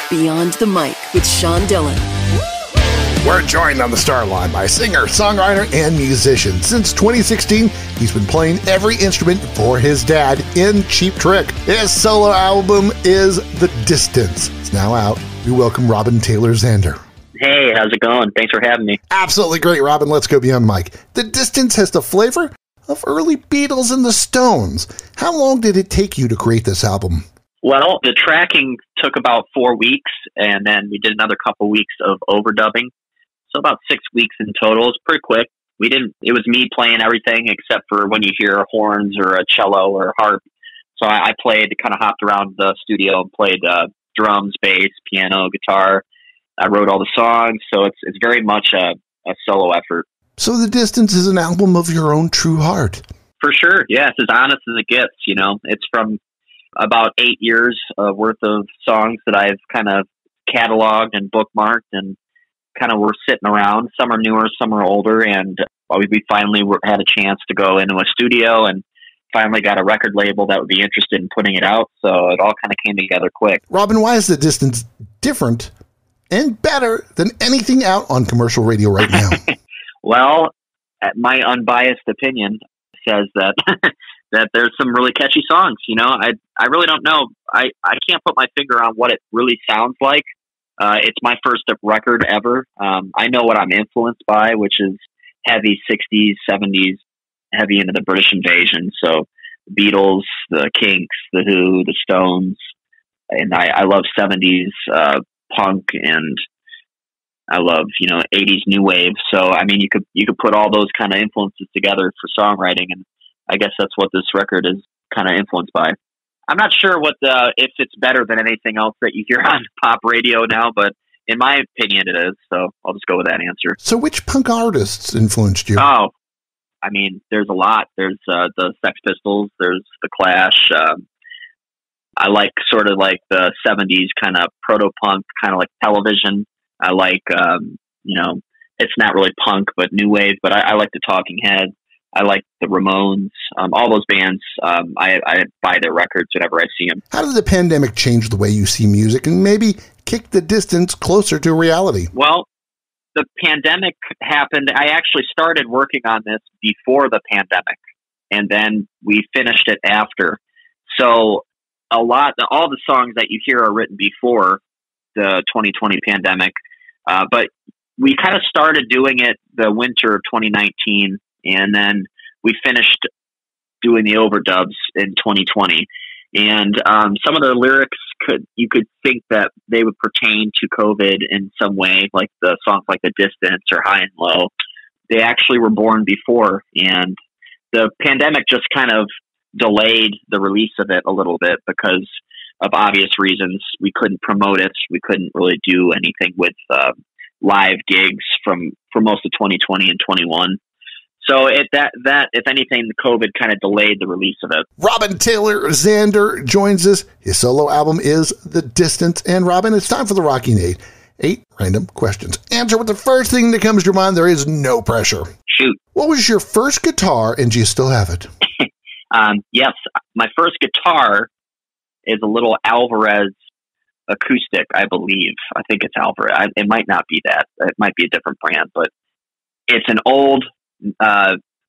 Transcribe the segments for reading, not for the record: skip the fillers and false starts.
Beyond the Mic with Sean Dillon. We're joined on the Starline by singer, songwriter, and musician. Since 2016, he's been playing every instrument for his dad in Cheap Trick. His solo album is The Distance. It's now out. We welcome Robin Taylor Zander. Hey, how's it going? Thanks for having me. Absolutely great, Robin. Let's go beyond the mic. The Distance has the flavor of early Beatles and the Stones. How long did it take you to create this album? Well, the tracking took about 4 weeks, and then we did another couple weeks of overdubbing. So about 6 weeks in total. It's pretty quick. It was me playing everything except for when you hear horns or a cello or a harp. So I played, kind of hopped around the studio and played drums, bass, piano, guitar. I wrote all the songs. So it's very much a solo effort. So The Distance is an album of your own true heart. For sure. Yeah, it's as honest as it gets, you know. It's from about 8 years worth of songs that I've kind of cataloged and bookmarked, and kind of were sitting around. Some are newer, some are older, and we finally had a chance to go into a studio and finally got a record label that would be interested in putting it out. So it all kind of came together quick. Robin, why is The Distance different and better than anything out on commercial radio right now? Well, my unbiased opinion says that that there's some really catchy songs. You know, I really don't know. I can't put my finger on what it really sounds like. It's my first record ever. I know what I'm influenced by, which is heavy 60s, 70s, heavy into the British invasion. So the Beatles, the Kinks, the Who, the Stones, and I love 70s punk, and I love, 80s new wave. So, I mean, you could put all those kind of influences together for songwriting, and I guess that's what this record is kind of influenced by. I'm not sure if it's better than anything else that you hear on pop radio now, but in my opinion, it is. So I'll just go with that answer. So which punk artists influenced you? Oh, I mean, there's a lot. There's the Sex Pistols. There's the Clash. I like sort of like the 70s kind of proto-punk, kind of like Television. I like, it's not really punk, but new wave. But I like the Talking Heads. I like the Ramones, all those bands. I buy their records whenever I see them. How did the pandemic change the way you see music and maybe kick The Distance closer to reality? Well, the pandemic happened. I actually started working on this before the pandemic, and then we finished it after. So all the songs that you hear are written before the 2020 pandemic, but we kind of started doing it the winter of 2019. And then we finished doing the overdubs in 2020. And some of the lyrics you could think that they would pertain to COVID in some way, like the songs like The Distance or High and Low. They actually were born before. And the pandemic just kind of delayed the release of it a little bit because of obvious reasons. We couldn't promote it. We couldn't really do anything with live gigs for most of 2020 and 21. So if anything, the COVID kind of delayed the release of it. Robin Taylor Zander joins us. His solo album is The Distance. And Robin, it's time for the Rocking 8. 8 random questions. Answer with the first thing that comes to your mind. There is no pressure. Shoot. What was your first guitar, and do you still have it? Yes, my first guitar is a little Alvarez acoustic, I believe. I think it's Alvarez. It might not be that. It might be a different brand, but it's an old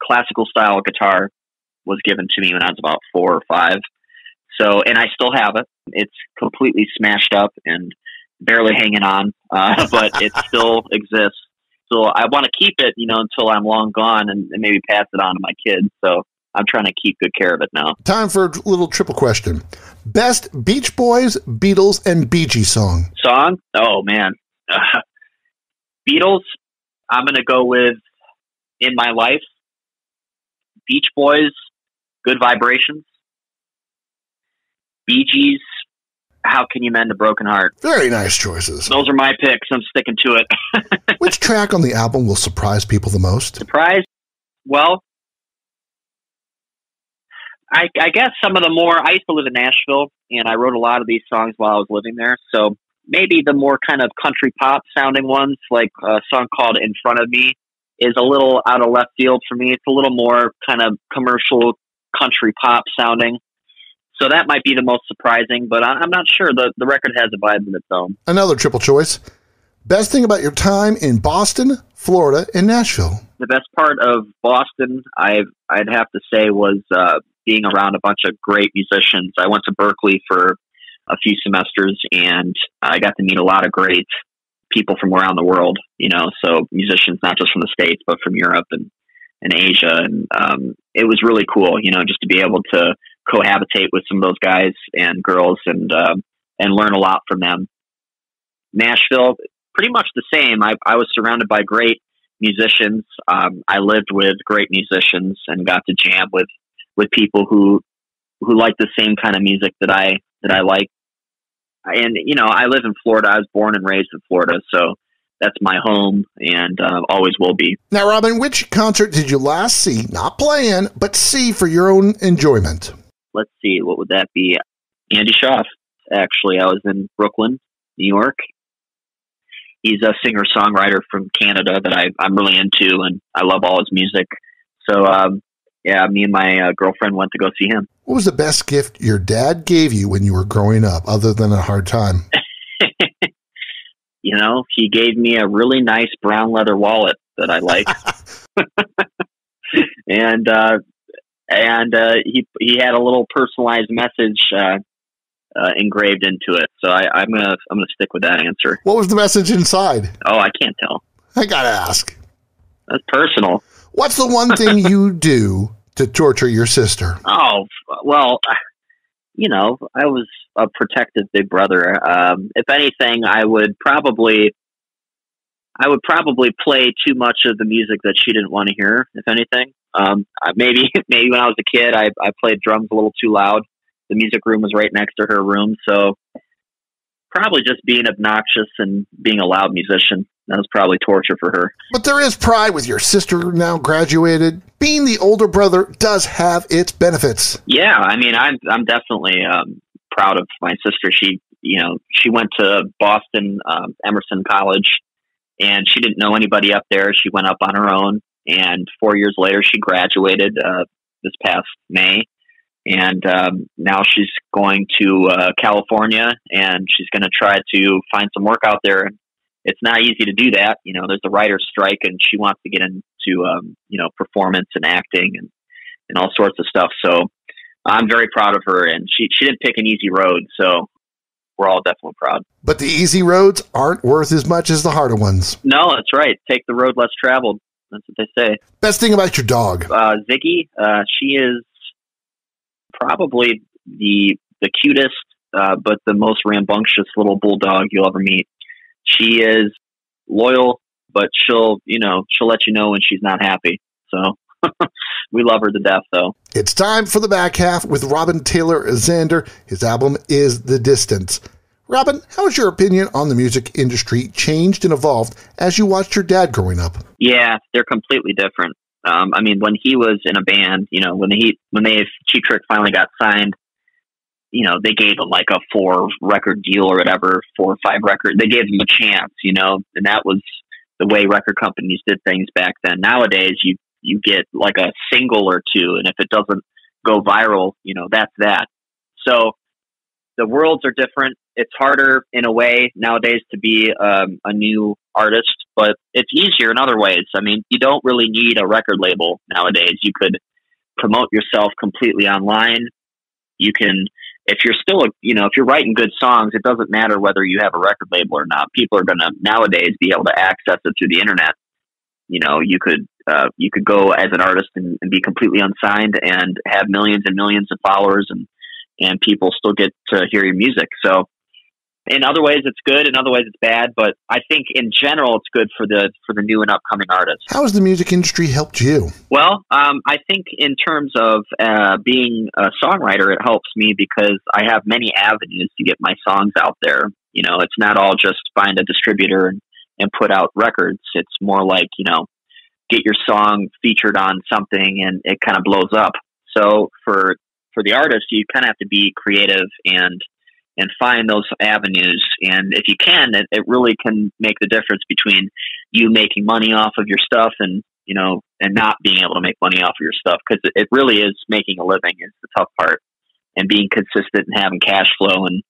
classical style guitar. Was given to me when I was about 4 or 5. So, and I still have it. It's completely smashed up and barely hanging on, but it still exists. So I want to keep it, until I'm long gone and maybe pass it on to my kids. So I'm trying to keep good care of it now. Time for a little triple question. Best Beach Boys, Beatles, and Bee Gees song? Song? Oh, man. Beatles, I'm going to go with In My Life. Beach Boys, Good Vibrations. Bee Gees, How Can You Mend a Broken Heart? Very nice choices. Those are my picks. I'm sticking to it. Which track on the album will surprise people the most? Surprise? Well, I guess some of the more, I used to live in Nashville, and I wrote a lot of these songs while I was living there. So maybe the more kind of country pop sounding ones, like a song called In Front of Me, is a little out of left field for me. It's a little more kind of commercial country pop sounding. So that might be the most surprising, but I'm not sure. The record has a vibe of its own. Another triple choice. Best thing about your time in Boston, Florida, and Nashville? The best part of Boston, I'd have to say, was being around a bunch of great musicians. I went to Berkeley for a few semesters, and I got to meet a lot of great people from around the world, so musicians not just from the States, but from Europe and Asia. And it was really cool, just to be able to cohabitate with some of those guys and girls and learn a lot from them. Nashville, pretty much the same. I was surrounded by great musicians. I lived with great musicians and got to jam with people who like the same kind of music that I like. And, I live in Florida. I was born and raised in Florida, so that's my home and always will be. Now, Robin, which concert did you last see, not playing, but see for your own enjoyment? Let's see. What would that be? Andy Schaaf. Actually, I was in Brooklyn, New York. He's a singer-songwriter from Canada that I'm really into, and I love all his music. So, me and my girlfriend went to go see him. What was the best gift your dad gave you when you were growing up, other than a hard time? He gave me a really nice brown leather wallet that I like. and he had a little personalized message engraved into it. So I'm gonna stick with that answer. What was the message inside? Oh, I can't tell. I gotta ask. That's personal. What's the one thing you do to torture your sister? Oh, well, I was a protective big brother. If anything, I would probably play too much of the music that she didn't want to hear. If anything, maybe when I was a kid, I played drums a little too loud. The music room was right next to her room, so probably just being obnoxious and being a loud musician. That was probably torture for her. But there is pride with your sister now graduated. Being the older brother does have its benefits. Yeah, I'm definitely proud of my sister. She went to Boston Emerson College, and she didn't know anybody up there. She went up on her own, and 4 years later, she graduated this past May. And now she's going to California, and she's going to try to find some work out there. It's not easy to do that. There's a writer's strike, and she wants to get into, performance and acting and all sorts of stuff. So I'm very proud of her, and she didn't pick an easy road. So we're all definitely proud. But the easy roads aren't worth as much as the harder ones. No, that's right. Take the road less traveled. That's what they say. Best thing about your dog? Ziggy. She is probably the cutest, but the most rambunctious little bulldog you'll ever meet. She is loyal, but she'll let you know when she's not happy. So we love her to death, though. It's time for the back half with Robin Taylor Zander. His album is The Distance. Robin, how has your opinion on the music industry changed and evolved as you watched your dad growing up? Yeah, they're completely different. When he was in a band, when Cheap Trick finally got signed, they gave him like a 4-record deal or whatever, 4 or 5 record. They gave him a chance, and that was the way record companies did things back then. Nowadays, you get like a single or two, and if it doesn't go viral, that's that. So the worlds are different. It's harder in a way nowadays to be a new artist, but it's easier in other ways. You don't really need a record label nowadays. You could promote yourself completely online. You can, if you're still, if you're writing good songs, it doesn't matter whether you have a record label or not. People are going to nowadays be able to access it through the internet. You could go as an artist and be completely unsigned and have millions and millions of followers, and people still get to hear your music. So in other ways it's good, in other ways it's bad, but I think in general it's good for the new and upcoming artists. How has the music industry helped you? Well, I think in terms of being a songwriter, it helps me because I have many avenues to get my songs out there. It's not all just find a distributor and put out records. It's more like, get your song featured on something and it kind of blows up. So for the artist, you kind of have to be creative and find those avenues. And if you can, it really can make the difference between you making money off of your stuff and not being able to make money off of your stuff. Cause it really is making a living is the tough part. and being consistent and having cash flow and,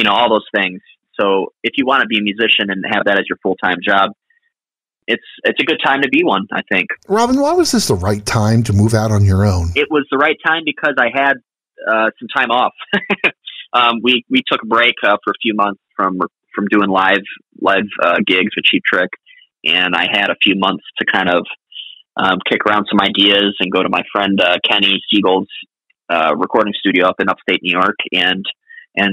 all those things. So if you want to be a musician and have that as your full-time job, it's a good time to be one, I think. Robin, why was this the right time to move out on your own? It was the right time because I had some time off. We took a break for a few months from doing live gigs with Cheap Trick, and I had a few months to kind of kick around some ideas and go to my friend Kenny Siegel's recording studio up in upstate New York and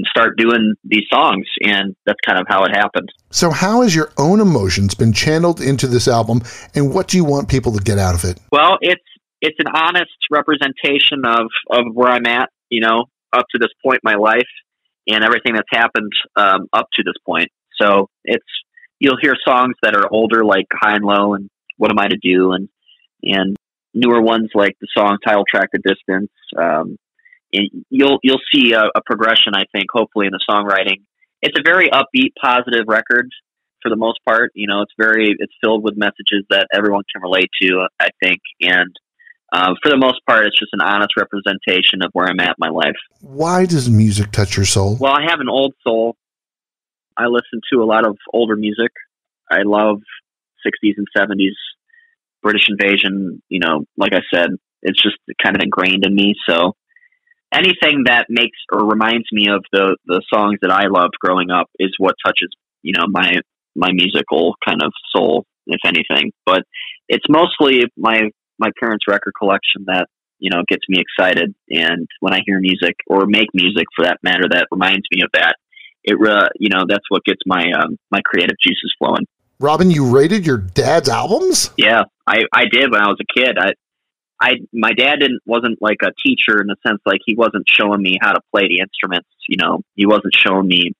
start doing these songs, and that's kind of how it happened. So how has your own emotions been channeled into this album, and what do you want people to get out of it? Well, it's an honest representation of where I'm at, up to this point in my life and everything that's happened up to this point. So you'll hear songs that are older, like High and Low and What Am I to Do, and newer ones like the song title track The Distance. You'll see a progression, I think, hopefully, in the songwriting. It's a very upbeat, positive record for the most part. It's filled with messages that everyone can relate to, I think. And for the most part, it's just an honest representation of where I'm at in my life. Why does music touch your soul? Well, I have an old soul. I listen to a lot of older music. I love 60s and 70s British invasion. Like I said, it's just kind of ingrained in me. So anything that makes or reminds me of the songs that I loved growing up is what touches, my musical kind of soul, if anything. But it's mostly my parents' record collection that, gets me excited. And when I hear music or make music for that matter, that reminds me of that, that's what gets my creative juices flowing. Robin, you rated your dad's albums? Yeah, I did when I was a kid. My dad wasn't like a teacher in the sense, like he wasn't showing me how to play the instruments. He wasn't showing me,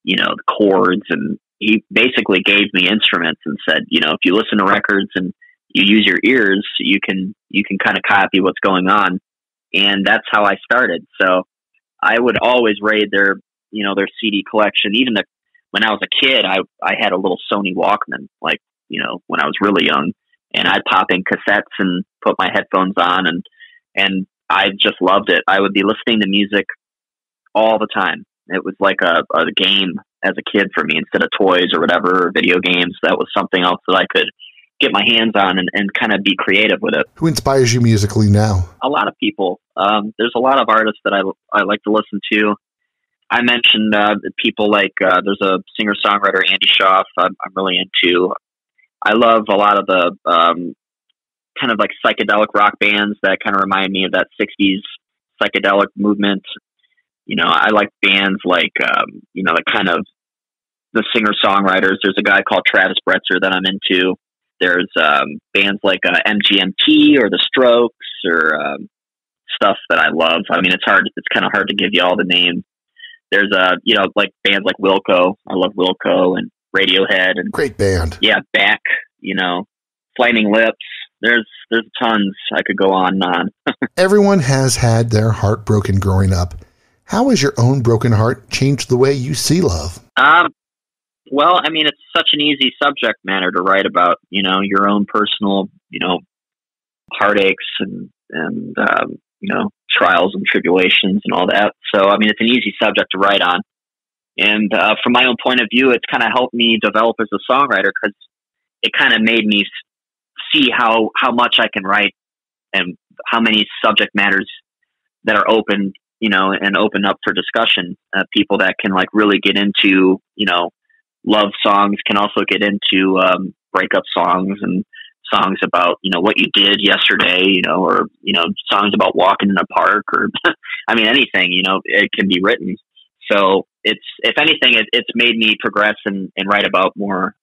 the chords, and he basically gave me instruments and said, if you listen to records and you use your ears, you can kind of copy what's going on. And that's how I started. So I would always raid their CD collection. Even when I was a kid, I had a little Sony Walkman, like, when I was really young. And I'd pop in cassettes and put my headphones on, and I just loved it. I would be listening to music all the time. It was like a game as a kid for me instead of toys or whatever, or video games. That was something else that I could get my hands on and kind of be creative with it. Who inspires you musically now? A lot of people. There's a lot of artists that I like to listen to. I mentioned people like there's a singer-songwriter, Andy Schaaf, I'm really into. I love a lot of the kind of like psychedelic rock bands that kind of remind me of that 60s psychedelic movement. I like bands like, the kind of the singer-songwriters. There's a guy called Travis Bretzer that I'm into. There's bands like MGMT or The Strokes or stuff that I love. I mean, it's kind of hard to give you all the names. There's like bands like Wilco. I love Wilco and Radiohead and great band. Yeah, Beck, Flaming Lips. There's tons. I could go on and on. Everyone has had their heart broken growing up. How has your own broken heart changed the way you see love? Well, I mean, it's such an easy subject matter to write about, your own personal, heartaches and trials and tribulations and all that. So, I mean, it's an easy subject to write on. And from my own point of view, it's kind of helped me develop as a songwriter because it kind of made me see how much I can write and how many subject matters that are open, and open up for discussion. People that can like really get into, love songs can also get into breakup songs and songs about, what you did yesterday, or, songs about walking in a park or, I mean, anything, it can be written. So it's, if anything, it's made me progress and write about more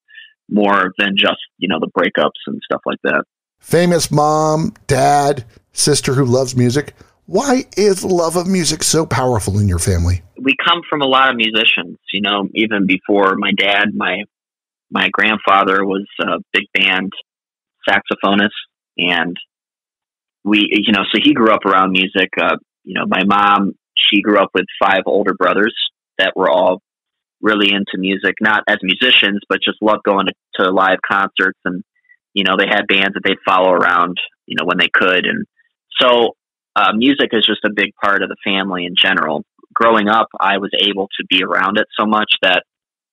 than just, the breakups and stuff like that. Famous mom, dad, sister who loves music. Why is love of music so powerful in your family? We come from a lot of musicians, even before my dad, my grandfather was a big band saxophonist, and so he grew up around music. My mom, she grew up with 5 older brothers that were all really into music, not as musicians, but just loved going to live concerts. And, they had bands that they'd follow around, when they could. And so music is just a big part of the family in general. Growing up, I was able to be around it so much that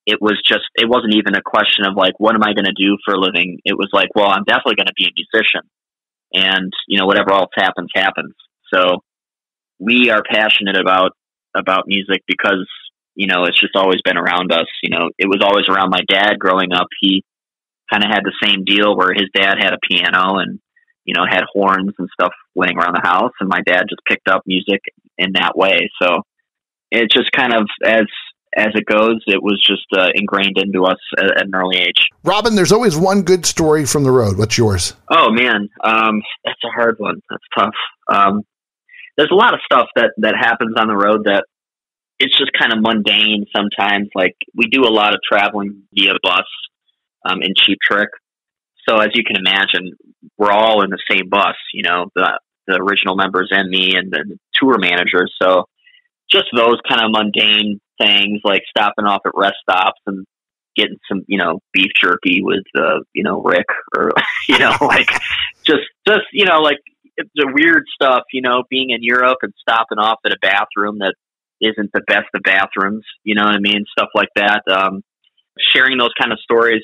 it wasn't even a question of like, what am I going to do for a living? It was like, well, I'm definitely going to be a musician, and whatever else happens. So we are passionate about music because, it's just always been around us. It was always around my dad growing up. He kind of had the same deal where his dad had a piano and, had horns and stuff laying around the house. And my dad just picked up music in that way. So it just kind of, as it goes, it was just ingrained into us at an early age. Robin, there's always one good story from the road. What's yours? Oh man. That's a hard one. That's tough. There's a lot of stuff that happens on the road that it's just kind of mundane sometimes. Like we do a lot of traveling via bus in Cheap Trick. So as you can imagine, we're all in the same bus, the original members and me and the tour managers. So just those kind of mundane things like stopping off at rest stops and getting some, beef jerky with, Rick or, like just, like the weird stuff, being in Europe and stopping off at a bathroom that isn't the best of bathrooms, you know what I mean? Stuff like that. Sharing those kind of stories.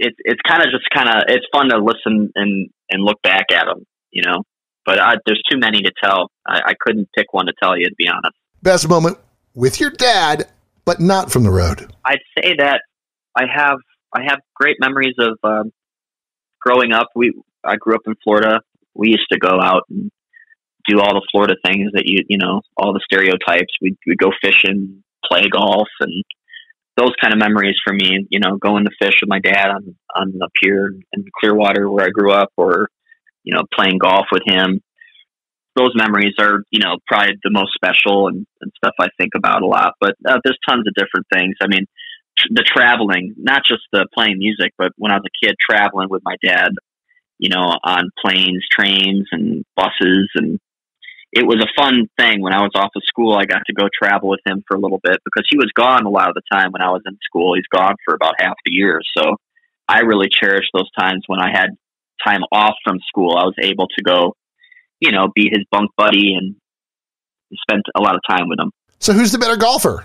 It's it's fun to listen and look back at them, but there's too many to tell. I couldn't pick one to tell you, to be honest. Best moment with your dad, but not from the road. I'd say that I have great memories of growing up. I grew up in Florida. We used to go out and do all the Florida things that all the stereotypes. We'd go fishing, play golf, and those kind of memories for me, going to fish with my dad on the pier in Clearwater where I grew up, or, playing golf with him. Those memories are, probably the most special and stuff I think about a lot, but there's tons of different things. I mean, the traveling, not just the playing music, but when I was a kid traveling with my dad, on planes, trains and buses. And it was a fun thing. When I was off of school, I got to go travel with him for a little bit because he was gone a lot of the time when I was in school. He's gone for about half the year. So I really cherished those times when I had time off from school. I was able to go, be his bunk buddy and spent a lot of time with him. So who's the better golfer?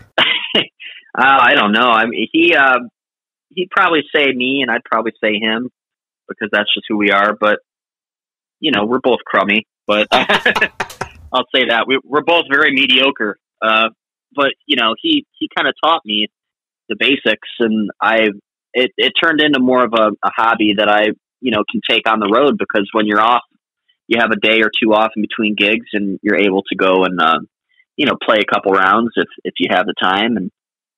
I don't know. I mean, he'd probably say me and I'd probably say him because that's just who we are. But, we're both crummy, but I'll say that we're both very mediocre. But he kind of taught me the basics, and it turned into more of a hobby that I, can take on the road, because when you're off, you have a day or two off in between gigs and you're able to go and, play a couple rounds if you have the time.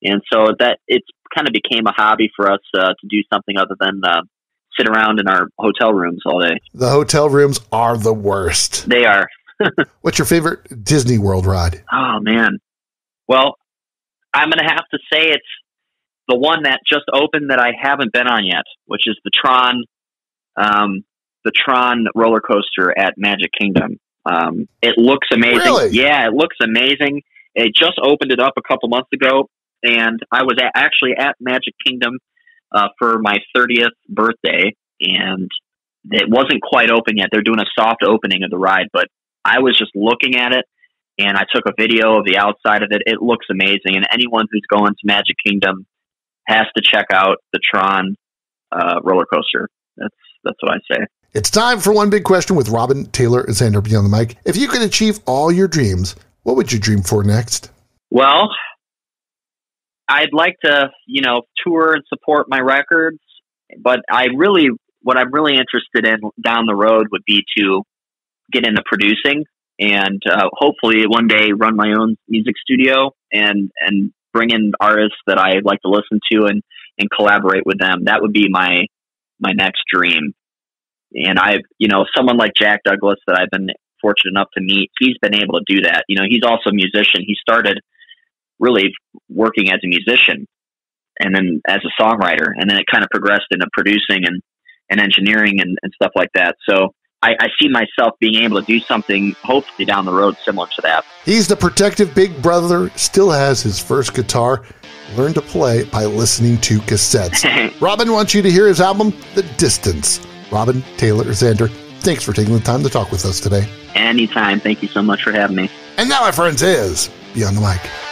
And so that it's kind of became a hobby for us to do something other than sit around in our hotel rooms all day. The hotel rooms are the worst. They are. What's your favorite Disney World ride? Oh, man. Well, I'm going to have to say it's the one that just opened that I haven't been on yet, which is the Tron roller coaster at Magic Kingdom. It looks amazing. Really? Yeah, it looks amazing. It just opened it up a couple months ago, and I was actually at Magic Kingdom for my 30th birthday, and it wasn't quite open yet. They're doing a soft opening of the ride, but I was just looking at it, and I took a video of the outside of it. It looks amazing, and anyone who's going to Magic Kingdom has to check out the Tron roller coaster. That's what I say. It's time for One Big Question with Robin Taylor Zander Beyond the Mic. If you could achieve all your dreams, what would you dream for next? Well, I'd like to, tour and support my records, but what I'm really interested in down the road would be to get into producing and hopefully one day run my own music studio and bring in artists that I like to listen to and collaborate with them. That would be my next dream. And someone like Jack Douglas that I've been fortunate enough to meet, he's been able to do that. He's also a musician. He started really working as a musician and then as a songwriter, and then it kind of progressed into producing and engineering and stuff like that. So I see myself being able to do something hopefully down the road similar to that. He's the protective big brother, still has his first guitar, learned to play by listening to cassettes. Robin wants you to hear his album, The Distance. Robin Taylor Zander, Thanks for taking the time to talk with us today. Anytime. Thank you so much for having me. And now, my friends, is Beyond the Mic.